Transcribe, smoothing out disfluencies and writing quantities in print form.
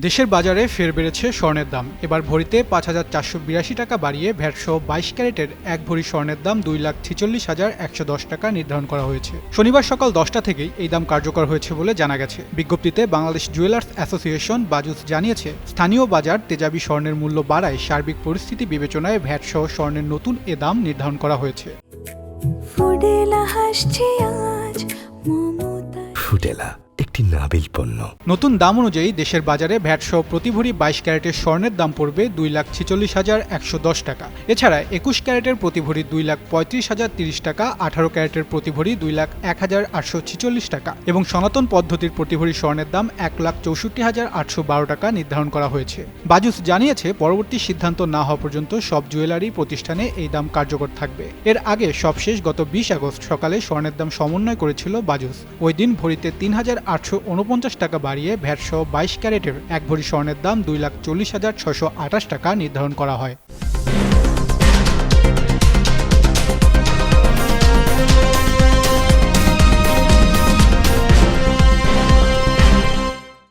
দেশের বাজারে ফের বেড়েছে স্বর্ণের দাম। এবার ভরিতে ৫,৪৮২ টাকা বাড়িয়ে ভ্যাটসহ ২২ ক্যারেটের এক ভরি স্বর্ণের দাম ২,৪৬,১১০ টাকা নির্ধারণ করা হয়েছে। শনিবার সকাল ১০টা থেকেই এই দাম কার্যকর হয়েছে বলে জানা গেছে। বিজ্ঞপ্তিতে বাংলাদেশ জুয়েলার্স অ্যাসোসিয়েশন বাজুস জানিয়েছে, স্থানীয় বাজার তেজাবি স্বর্ণের মূল্য বাড়ায় সার্বিক পরিস্থিতি বিবেচনায় ভ্যাটসহ স্বর্ণের নতুন এ দাম নির্ধারণ করা হয়েছে। ফুডেলা একটি নাবিল পণ্য। নতুন দাম অনুযায়ী দেশের বাজারে ভ্যাটসহ প্রতি ভরি ২২ ক্যারেটের স্বর্ণের দাম পড়বে ২,৪৬,১১০ টাকা। এছাড়া ২১ ক্যারেটের প্রতি ভরি ২,৩৫,০৩০ টাকা, ১৮ ক্যারেটের প্রতি ভরি ২,০১,৮৪৬ টাকা এবং সনাতন পদ্ধতির প্রতি ভরি স্বর্ণের দাম ১,৬৪,৮১২ টাকা নির্ধারণ করা হয়েছে। বাজুস জানিয়েছে, পরবর্তী সিদ্ধান্ত না হওয়া পর্যন্ত সব জুয়েলারি প্রতিষ্ঠানে এই দাম কার্যকর থাকবে। এর আগে সবশেষ গত ২০ আগস্ট সকালে স্বর্ণের দাম সমন্বয় করেছিল বাজুস। ওই দিন ভরিতে ৩,৮৪৯ টাকা বাড়িয়ে ভ্যাটসহ ২২ ক্যারেটের এক ভরি স্বর্ণের দাম ২,৪০,৬২৮ টাকা নির্ধারণ করা হয়।